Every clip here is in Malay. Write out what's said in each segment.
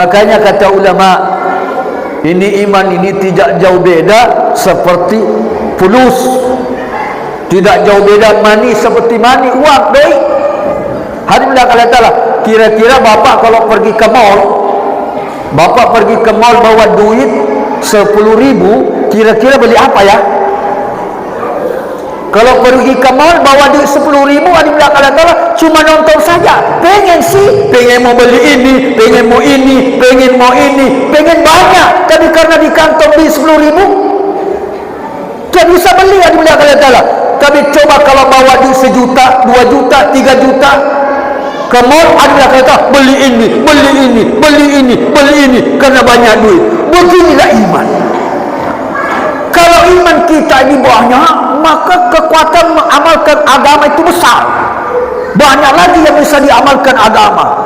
Makanya kata ulama, ini iman ini tidak jauh beda seperti fulus, tidak jauh beda mani seperti mani uang baik. Hari bilang Allah Ta'ala, kira-kira bapak kalau pergi ke mall, bapak pergi ke mall bawa duit 10.000, kira-kira beli apa ya? Kalau pergi ke mall bawa duit 10.000, ada bilang Allah Ta'ala cuma nonton saja. Pengen sih, pengen mau beli ini, pengen mau ini, pengen mau ini, pengen banyak. Tapi karena di kantong duit 10.000, tak bisa beli, ada bilang Allah Ta'ala. Tapi coba kalau bawa duit 1 juta, 2 juta, 3 juta ke mall, ada bilang Allah Ta'ala beli ini, beli ini, beli ini, beli ini, karena banyak duit. Beginilah iman. Kalau iman kita ini banyak, maka kekuatan mengamalkan agama itu besar. Banyak lagi yang bisa diamalkan agama.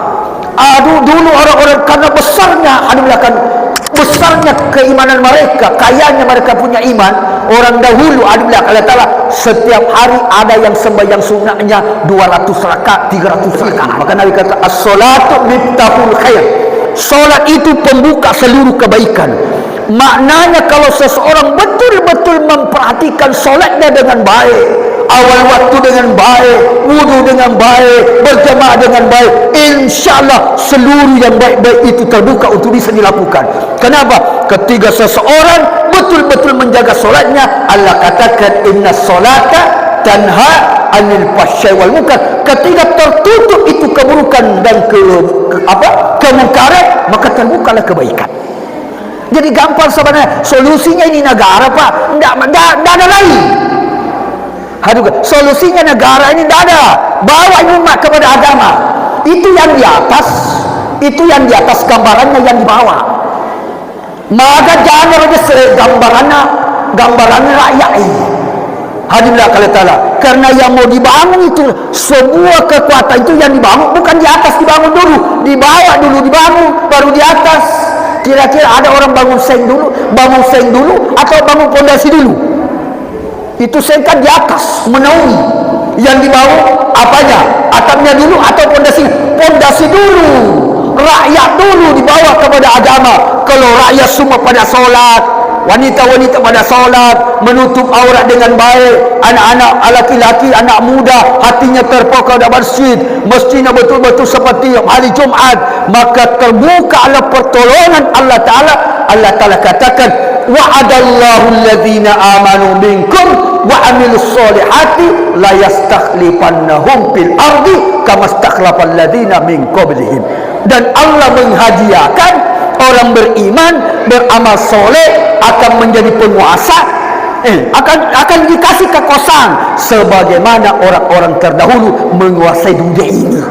Dulu orang-orang karena besarnya, besarnya keimanan mereka, kayanya mereka punya iman. Orang dahulu, Allah Ta'ala, setiap hari ada yang sembahyang sunnahnya 200 rakaat, 300 rakaat. Maka Nabi kata, as-salatu miftahul khair. Salat itu pembuka seluruh kebaikan. Maknanya kalau seseorang betul-betul memperhatikan solatnya dengan baik, awal waktu dengan baik, wudu dengan baik, berjamaah dengan baik, insyaAllah seluruh yang baik-baik itu terbuka untuk bisa dilakukan. Kenapa? Ketika seseorang betul-betul menjaga solatnya, Allah katakan inna solata tanha anil fahsya'i wal munkar. Ketika tertutup itu keburukan dan kemungkaran, maka terbukalah kebaikan. Jadi gampang sebenarnya. Solusinya ini negara, Pak. Tidak ada lain. Solusinya negara ini tidak ada. Bawa umat kepada agama. Itu yang di atas. Itu yang di atas, gambarannya yang di bawah. Maka jangan aja gambarannya rakyat ini. Hadirinlah kalian Ta'ala. Karena yang mau dibangun itu, sebuah kekuatan itu yang dibangun bukan di atas dibangun dulu, di bawah dulu dibangun, baru di atas. Kira-kira ada orang bangun seng dulu atau bangun pondasi dulu? Itu seng kan di atas menaungi, yang di bawah apanya? Atapnya dulu atau pondasi? Pondasi dulu, rakyat dulu dibawa kepada agama. Kalau rakyat semua pada solat, wanita-wanita pada solat, menutup aurat dengan baik, anak-anak laki-laki, anak muda hatinya terpokok di masjid, masjidnya betul-betul seperti hari Jumat, maka terbukalah pertolongan Allah Ta'ala. Allah Ta'ala katakan, wa'adallahu alladhina amanu minkum wa amilus solihati la yastakhlifannahum fil ardi kama stakhlafal ladhina min qablihim. Dan Allah menghadiahkan orang beriman, beramal soleh akan menjadi penguasa, akan dikasih kekuasaan sebagaimana orang-orang terdahulu menguasai dunia ini.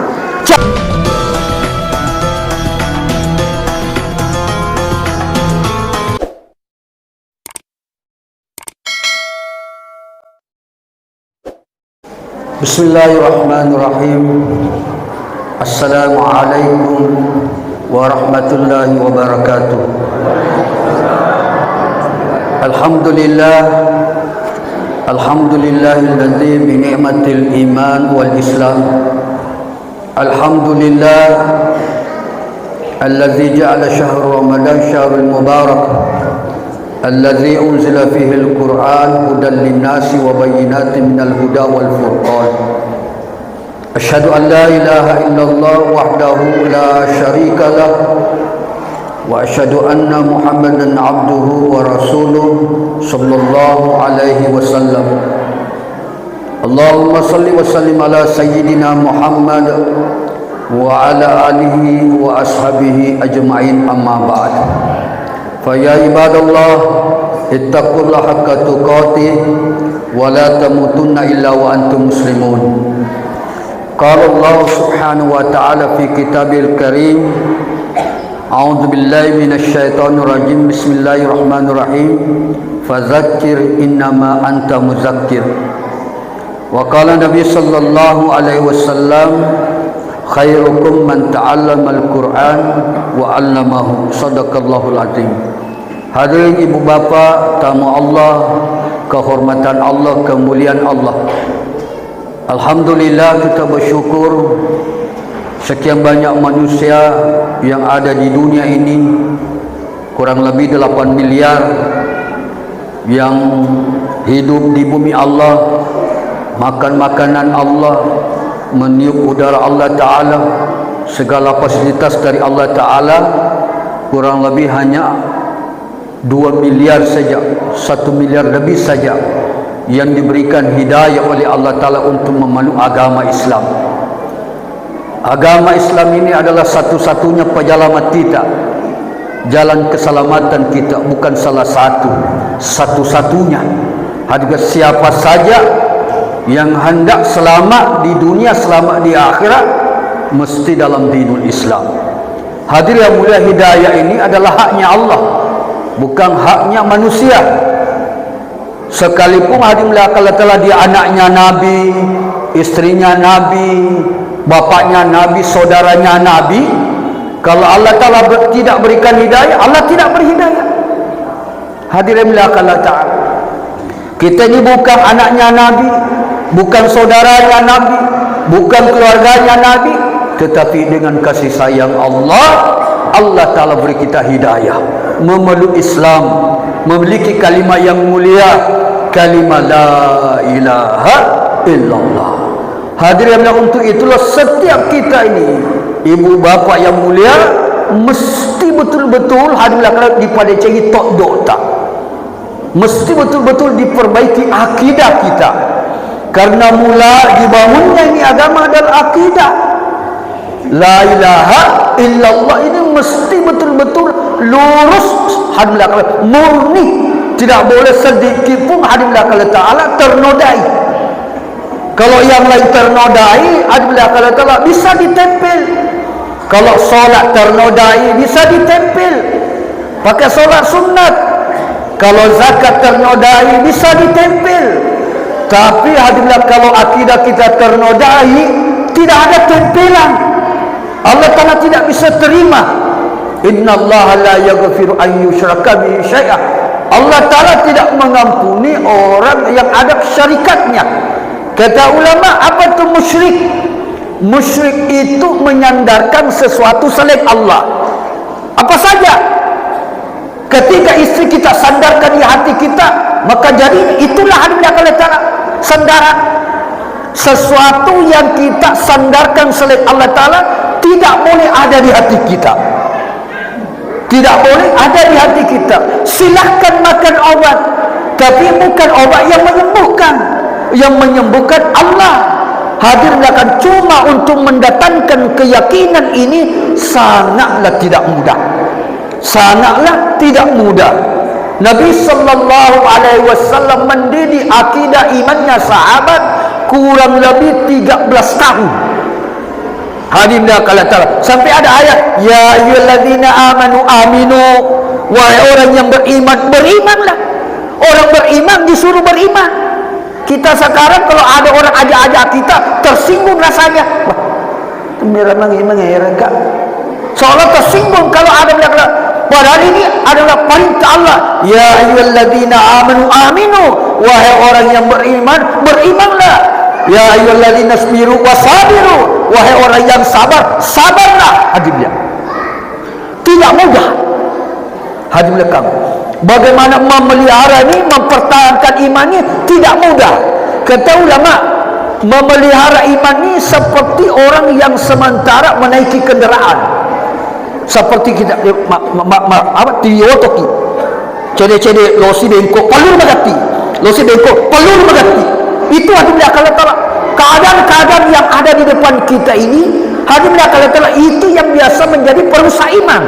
Bismillahirrahmanirrahim. Assalamualaikum warahmatullahi wabarakatuh. Alhamdulillahilladzi bi ni'matil iman wal islam. Alhamdulillah alladzi ja'ala syahrul ramadan syahrul mubarak alladzi unzila fihi al-Qur'an hudan lin-nasi wa bayyinatin minal huda wal furqan. Asyhadu an la ilaha illallah wahdahu la syarika lah wa asyhadu anna Muhammadan abduhu wa rasuluh sallallahu alaihi wasallam. Allahumma salli wa sallim ala sayyidina Muhammad wa ala alihi wa ashabihi ajma'in, amma ba'd. Fa ya ibadallah ittaqullaha haqqa tuqatih wa la tamutunna illa wa antum muslimun. Qala Allah subhanahu wa ta'ala fi kitabil karim, a'udzu billahi minasy syaithanir rajim, bismillahirrahmanirrahim, fadzakir innama anta muzakkir. Wa qala Nabi sallallahu alaihi wasallam, khairukum man ta'allama al-Qur'an wa 'allamahu. Shadaqallahul azim. Hadirin ibu bapa, tamu Allah, kehormatan Allah, kemuliaan Allah. Alhamdulillah, kita bersyukur sekian banyak manusia yang ada di dunia ini, kurang lebih 8 miliar yang hidup di bumi Allah, makan makanan Allah, meniup udara Allah Ta'ala, segala fasilitas dari Allah Ta'ala, kurang lebih hanya 2 miliar saja, 1 miliar lebih saja yang diberikan hidayah oleh Allah Ta'ala untuk memeluk agama Islam. Agama Islam ini adalah satu-satunya penyelamat kita, jalan keselamatan kita, bukan salah satu, satu-satunya. Harga siapa saja yang hendak selamat di dunia, selamat di akhirat, mesti dalam dinul Islam. Hadir yang mulia, hidayah ini adalah haknya Allah, bukan haknya manusia. Sekalipun hadir mulia kalau telah dia anaknya Nabi, istrinya Nabi, bapaknya Nabi, saudaranya Nabi, kalau Allah Ta'ala tidak berikan hidayah, Allah tidak berhidayah. Hadirin belakang Allah Ta'ala, kita ini bukan anaknya Nabi, bukan saudaranya Nabi, bukan keluarganya Nabi, tetapi dengan kasih sayang Allah, Allah Ta'ala beri kita hidayah, memeluk Islam, memiliki kalimat yang mulia, kalimat la ilaha illallah. Hadirin, untuk itulah setiap kita ini, ibu bapa yang mulia, mesti betul-betul hadirin daripada cari tok dokta, mesti betul-betul diperbaiki akidah kita, karena mula dibangunnya ini agama dan akidah. La ilaha illallah ini mesti betul-betul lurus, hadirin murni, tidak boleh sedikit pun hadirin Ta'ala ternodai. Kalau yang lain ternodai, Allah Ta'ala bisa ditempel. Kalau solat ternodai, bisa ditempel, pakai solat sunat. Kalau zakat ternodai, bisa ditempel. Tapi hadirin, kalau akidah kita ternodai, tidak ada tempelan. Allah Ta'ala tidak bisa terima. Innallaha la yaghfiru an yushraka bihi syai'an. Allah Ta'ala tidak mengampuni orang yang ada syarikatnya. Kata ulama, apa itu musyrik? Musyrik itu menyandarkan sesuatu selain Allah. Apa saja. Ketika istri kita sandarkan di hati kita, maka jadi itulah Allah Ta'ala sandaran. Sesuatu yang kita sandarkan selain Allah Ta'ala tidak boleh ada di hati kita. Tidak boleh ada di hati kita. Silahkan makan obat, tapi bukan obat yang menyembuhkan. Yang menyembuhkan Allah. Hadir belakang cuma untuk mendatangkan keyakinan ini sangatlah tidak mudah. Sangatlah tidak mudah. Nabi sallallahu alaihi wasallam mendidik akidah imannya sahabat kurang lebih 13 tahun. Hadir belakang Allah, sampai ada ayat, ya ayyuhalladzina amanu aminu, wahai orang yang beriman, berimanlah. Orang beriman disuruh beriman. Kita sekarang kalau ada orang ajak-ajak kita, tersinggung rasanya. Wah, memang mengheran kak. Seolah tersinggung kalau ada belakang. Padahal ini adalah perintah Allah. Ya ayyuhalladzina amanu aminu, wahai orang yang beriman, berimanlah. Ya ayyuhalladzina sabiru wasabiru, wahai orang yang sabar, sabarlah. Hadimnya tidak mudah. Hadimnya kamu, bagaimana memelihara ini, mempertahankan iman ini tidak mudah. Kata ulama, memelihara iman ini seperti orang yang sementara menaiki kenderaan. Seperti kita tiyotoki, cede-cede losi bengkok, palur magati, losi bengkok, palur magati. Itu hadirin Allah Ta'ala. Keadaan-keadaan yang ada di depan kita ini, hadirin Allah Ta'ala, itu yang biasa menjadi perusak iman.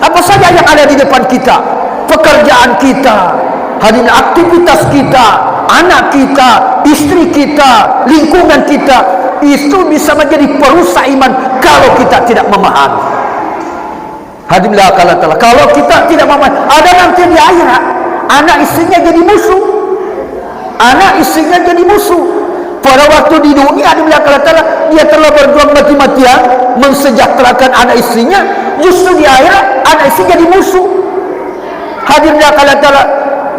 Apa saja yang ada di depan kita, pekerjaan kita, hadirin, aktivitas kita, anak kita, istri kita, lingkungan kita, itu bisa menjadi perusak iman kalau kita tidak memahami. Hadirin Allah Ta'ala, kalau kita tidak memahami, ada nanti di akhirat anak istrinya jadi musuh. Anak istrinya jadi musuh. Pada waktu di dunia hadirin Allah Ta'ala, dia telah berjuang mati-matian mensejahterakan anak istrinya, justru di akhirat anak istri jadi musuh. Hadirin Allah Ta'ala,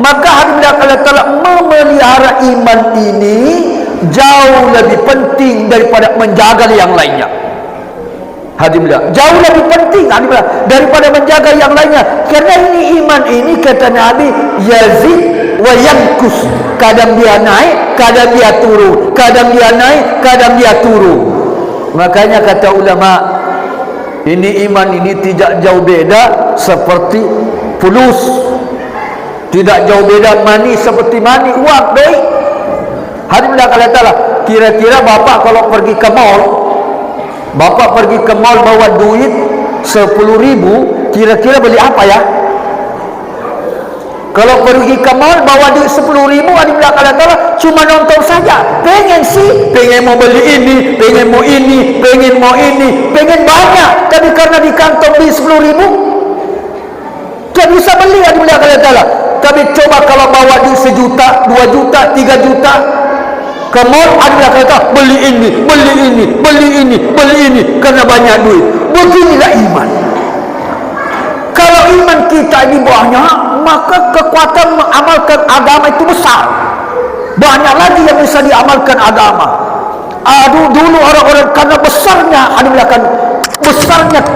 maka hadirin Allah Ta'ala, memelihara iman ini jauh lebih penting daripada menjaga yang lainnya. Hadirin, jauh lebih penting daripada menjaga yang lainnya. Kerana ini iman ini, kata Nabi, yazid wa yankus. Kadang dia naik, kadang dia turun. Kadang dia naik, kadang dia turun. Makanya kata ulama, ini iman ini tidak jauh beda seperti fulus. Tidak jauh beda mani seperti mani uang, baik. Hadirin kata Allah, kira-kira bapak kalau pergi ke mall, bapak pergi ke mall bawa duit 10.000, kira-kira beli apa ya? Kalau pergi ke mall bawa duit 10.000, ada belakang Allah cuma nonton saja. Pengen mau beli ini, pengen mau ini, pengen mau ini, pengen banyak. Tapi karena di kantong duit 10.000, tak bisa beli, ada belakang Allah. Tapi coba kalau bawa duit 1 juta, 2 juta, 3 juta ke mall, ada kata beli ini, beli ini, beli ini, beli ini, karena banyak duit. Beginilah iman. Kalau iman kita ini banyak, maka kekuatan mengamalkan agama itu besar. Banyak lagi yang bisa diamalkan agama. Dulu orang-orang karena besarnya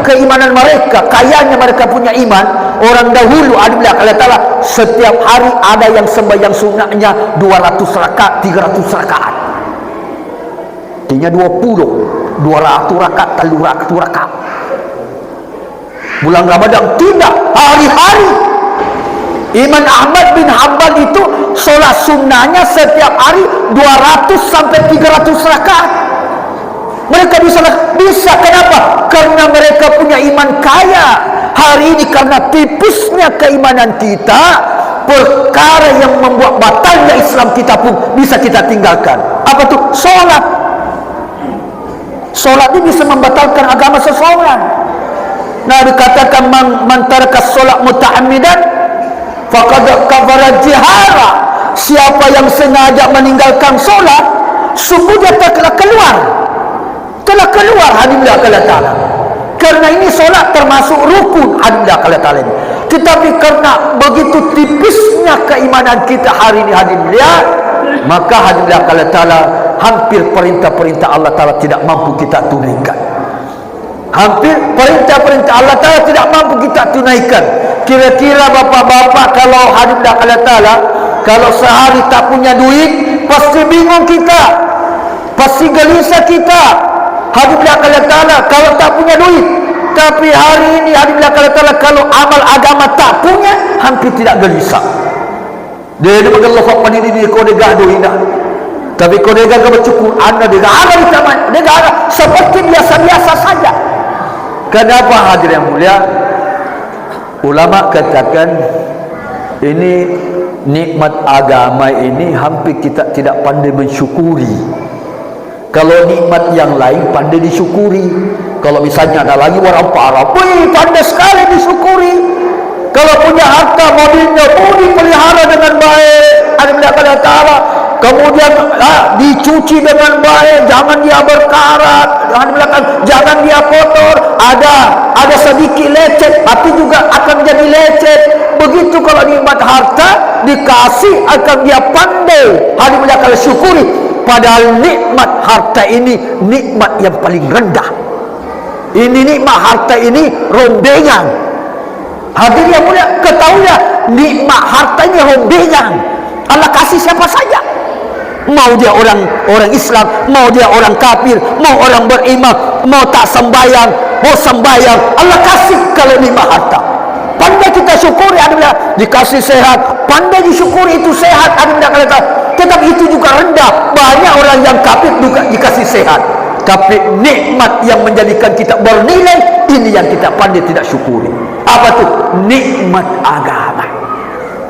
keimanan mereka, kayanya mereka punya iman. Orang dahulu Allah, setiap hari ada yang sembahyang sunatnya 200 rakaat, 300 rakaat. Artinya 200 rakaat, 300 rakaat. Bulan Ramadan tidak, hari-hari. Imam Ahmad bin Hanbal itu solat sunnahnya setiap hari 200 sampai 300 rakaat. Mereka bisa kenapa? Karena mereka punya iman kaya. Hari ini karena tipisnya keimanan kita, perkara yang membuat batalnya Islam kita pun bisa kita tinggalkan. Apa tuh? Solat. Solat ini bisa membatalkan agama seseorang. Nah, dikatakan man taraka solat muta'ammidan faqad kafara jihara. Siapa yang sengaja meninggalkan solat, sungguh dia telah keluar hadillah kala ta'ala. Karena ini solat termasuk rukun hadillah kala ta'ala ini. Tetapi karena begitu tipisnya keimanan kita hari ini hadillah, maka hadillah kala ta'ala hampir perintah-perintah Allah ta'ala tidak mampu kita tunaikan. Hampir perintah-perintah Allah ta'ala tidak mampu kita tunaikan. Kira-kira bapak-bapak kalau hadillah kala ta'ala, kalau sehari tak punya duit, pasti bingung kita, pasti gelisah kita. Hadillah kala ta'ala kalau tak punya duit. Tapi hari ini hadillah kala ta'ala kalau amal agama tak punya, hampir tidak gelisah. Dia makan lofak pandiri ni kau degah duit dah. Tapi kau degah ke bercukur anda degah ada di taman, degah ada seperti biasa-biasa saja. Kenapa hadir yang mulia? Ulama katakan ini nikmat agama ini hampir kita tidak pandai mensyukuri. Kalau nikmat yang lain pandai disyukuri. Kalau misalnya ada lagi orang parah, wih pandai sekali disyukuri. Kalau punya harta, mobilnya dipelihara dengan baik, Allah Ta'ala. Kemudian dicuci dengan baik, jangan dia berkarat, jangan dia kotor. Ada sedikit lecet, tapi juga akan jadi lecet. Begitu kalau nikmat harta dikasih, akan dia pandai kalau syukuri. Padahal nikmat harta ini nikmat yang paling rendah. Ini nikmat harta ini rombengan. Hadirin yang mulia, ketahuilah nikmat harta ini rombengan. Allah kasih siapa saja. Mau dia orang Islam, mau dia orang kafir, mau orang beriman, mau tak sembahyang, mau sembahyang, Allah kasih kalau nikmat harta. Pandai kita syukuri, adalah dikasih sehat, pandai disyukuri itu sehat, adalah kata. Tetapi itu juga rendah. Banyak orang yang kafir juga dikasih sehat. Tapi nikmat yang menjadikan kita bernilai, ini yang kita pandai tidak syukuri. Apa tu? Nikmat agama.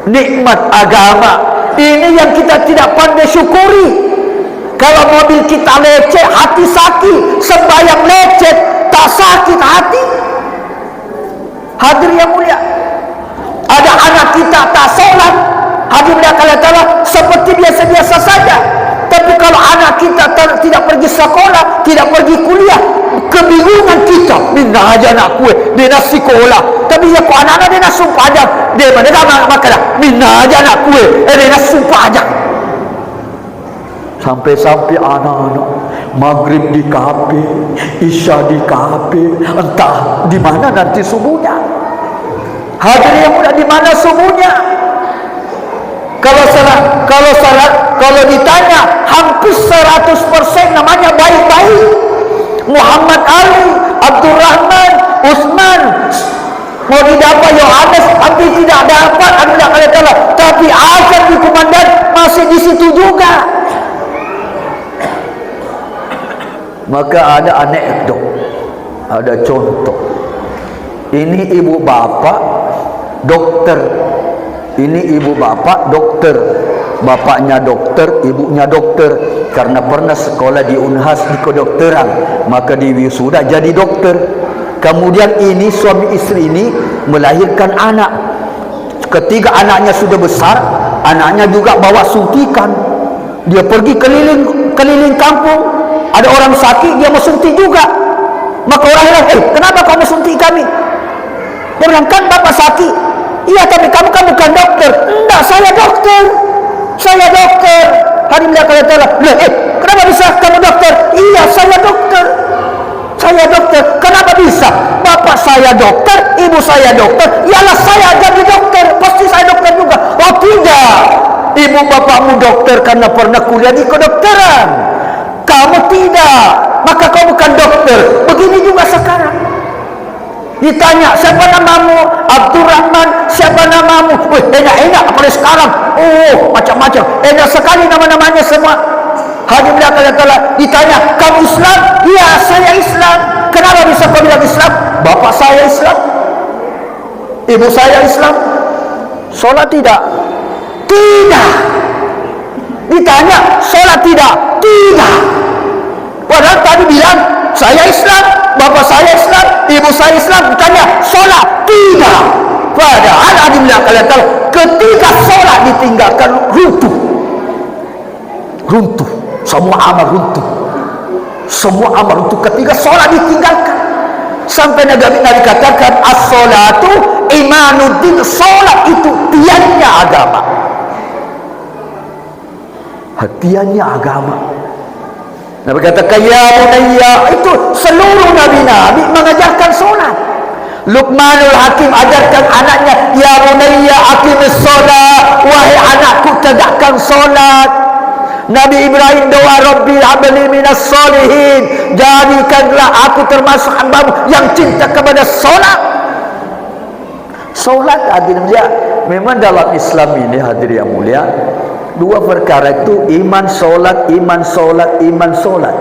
Nikmat agama. Ini yang kita tidak pandai syukuri. Kalau mobil kita lecet, hati sakit. Sembahyang lecet, tak sakit hati. Hadir yang mulia, ada anak kita tak solat, hadirlah kalau ta'ala seperti biasa-biasa saja. Tapi kalau anak kita tidak pergi sekolah, tidak pergi kuliah, kebingungan kita. Minna aja anak kue, dia nak sekolah. Tapi ya kok anak-anak dia nak sumpah aja. Dia mana dah makan dah. Minna aja anak kue, dia nak sumpah aja. Sampai-sampai anak-anak maghrib di kafe, isya di kafe, entah di mana nanti subuhnya. Hadirin yang mulia, di mana subuhnya? Kalau ditanya hampir 100% namanya baik-baik. Muhammad Ali, Abdurrahman, Utsman, mau didapat Yohanes, hampir tidak dapat. Tapi azan di komandan masih di situ juga. Maka ada anekdot, ada contoh. Ini ibu bapak dokter, ini ibu bapak dokter, bapaknya dokter, ibunya dokter, karena pernah sekolah di Unhas di kedokteran, maka di wisuda jadi dokter. Kemudian ini suami istri ini melahirkan anak. Ketika anaknya sudah besar, anaknya juga bawa suntikan. Dia pergi keliling kampung, ada orang sakit, dia mau suntik juga. Maka orang bilang, kenapa kamu suntik kami? Dia bilang, kan bapak sakit. Iya, tapi kamu kan bukan dokter. Enggak, saya dokter. Saya dokter. Hari ini kata, kenapa bisa kamu dokter? Iya, saya dokter. Saya dokter. Kenapa bisa? Bapak saya dokter, ibu saya dokter. Ialah saya jadi dokter. Pasti saya dokter juga. Oh tidak. Ibu bapakmu dokter karena pernah kuliah di kedokteran. Kamu tidak. Maka kau bukan dokter. Begini juga sekarang. Ditanya, siapa namamu? Abdurrahman. Siapa namamu? Wih, enak-enak apalagi sekarang. Oh, macam-macam. Enak sekali nama-namanya semua. Haji bilang ditanya, kamu Islam? Iya, saya Islam. Kenapa bisa kau bilang Islam? Bapak saya Islam, ibu saya Islam. Sholat tidak? Tidak. Ditanya, sholat tidak? Tidak. Padahal tadi bilang, saya Islam, bapak saya Islam, ibu saya Islam. Ditanya, sholat? Tidak. Padahal Haji bilang ketika sholat ditinggalkan, runtuh. Semua amal runtuh. Semua amal runtuh ketika sholat ditinggalkan. Sampai Nabi katakan, as-sholatu imanuddin. Sholat itu tiannya agama. Tiannya agama. Nabi katakan, ya bunayya, itu seluruh nabi-nabi mengajarkan sholat. Luqmanul Hakim ajarkan anaknya, ya bunayya aqimis sholat, wahai anakku tegakkan sholat. Nabi Ibrahim doa, Rabbi habli minas sholihin, jadikanlah aku termasuk hambamu yang cinta kepada solat. Solat hadirin mulia, memang dalam Islam ini hadirin yang mulia, dua perkara itu iman solat, iman solat, iman solat.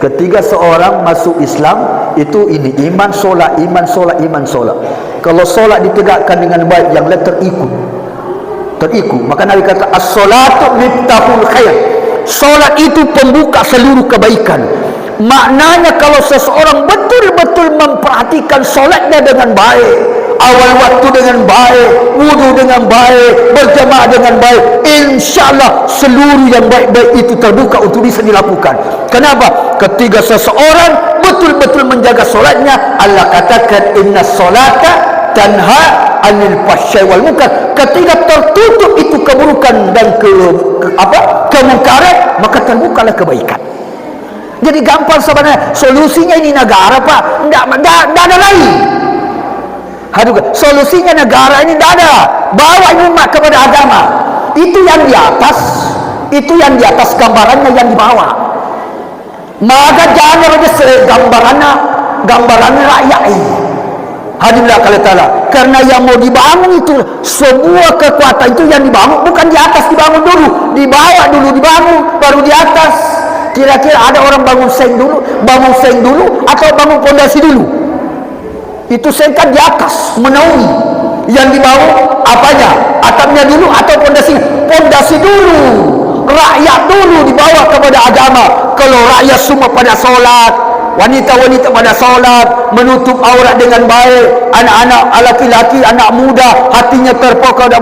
Ketika seorang masuk Islam itu ini iman solat, iman solat, iman solat. Kalau solat ditegakkan dengan baik, yang lain terikut. Maka Nabi kata, as-salatu miftahul khair. Solat itu pembuka seluruh kebaikan. Maknanya kalau seseorang betul-betul memperhatikan solatnya dengan baik, awal waktu dengan baik, wudu dengan baik, berjamaah dengan baik, insyaallah seluruh yang baik-baik itu terbuka untuk bisa dilakukan. Kenapa? Ketika seseorang betul-betul menjaga solatnya, Allah katakan, inna solata tanha anil fahsya'i wal munkar. Ketika tertutup itu keburukan dan kemungkaran, maka terbukalah kebaikan. Jadi gampang sebenarnya. Solusinya ini negara, Pak. Tidak ada lain. Solusinya negara ini tidak ada. Bawa umat kepada agama. Itu yang di atas. Itu yang di atas gambarannya yang dibawa. Maka jangan ada gambarannya rakyat ini. Hadirinlah kalian taala, karena yang mau dibangun itu sebuah kekuatan itu yang dibangun bukan di atas, dibangun dulu, dibawa dulu, dibangun baru di atas. Kira-kira ada orang bangun seng dulu atau bangun pondasi dulu? Itu seng kan di atas menaungi, yang dibangun apanya? Atapnya dulu atau pondasinya? Pondasi dulu, rakyat dulu dibawa kepada agama. Kalau rakyat semua pada solat, wanita-wanita pada solat, menutup aurat dengan baik, anak-anak laki-laki, anak muda hatinya terpokok di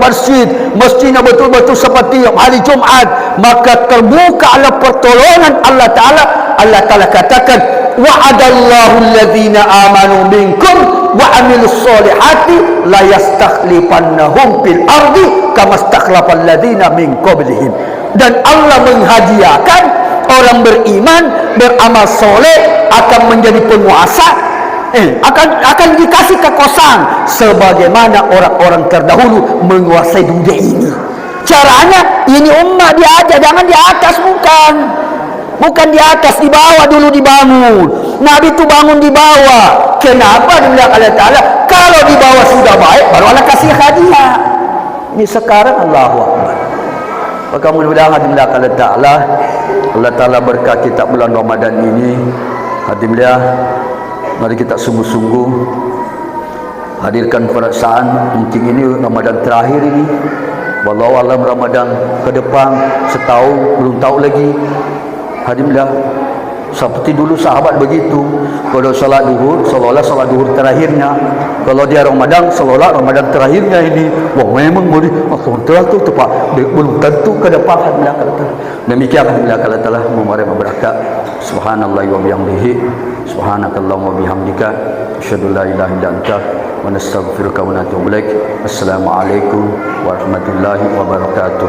masjidnya betul-betul seperti hari Jumat, maka terbuka ala pertolongan Allah Ta'ala. Allah Ta'ala katakan, wa'adallahu alladhina amanu minkum wa amilus solihati la yastakhlifannahum fil ardi kama stakhlafal ladhina min qablihim. Dan Allah menghadiahkan orang beriman, beramal soleh akan menjadi penguasa, akan dikasih kekuasaan sebagaimana orang-orang terdahulu menguasai dunia ini. Caranya ini umat diajak, jangan di atas, bukan di atas, di bawah dulu dibangun. Nabi itu bangun di bawah. Kenapa? Dibilang Allah Ta'ala, kalau di bawah sudah baik, baru Allah kasih hadiah. Ini sekarang Allahu Akbar. Maka mudah-mudahan hadirin Allah Ta'ala, Allah Ta'ala berkat kita bulan Ramadan ini. Hadirin, mari kita sungguh-sungguh hadirkan perasaan mungkin ini Ramadan terakhir ini. Wallahu alam Ramadan ke depan setahun belum tahu lagi. Hadirin, seperti dulu sahabat begitu, kalau salat duhur seolah-olah salat duhur terakhirnya, kalau dia Ramadan seolah Ramadan terakhirnya ini. Wah, memang boleh betul tu tepat, belum tentu ke depan. Demikian kalau telah memari berkat. Subhanallah wa bihamdihi, subhanakallahumma wa bihamdika, asyhadu la ilaha illa anta wa nastaghfiruka wa natubu ilaik. Assalamualaikum warahmatullahi wabarakatuh.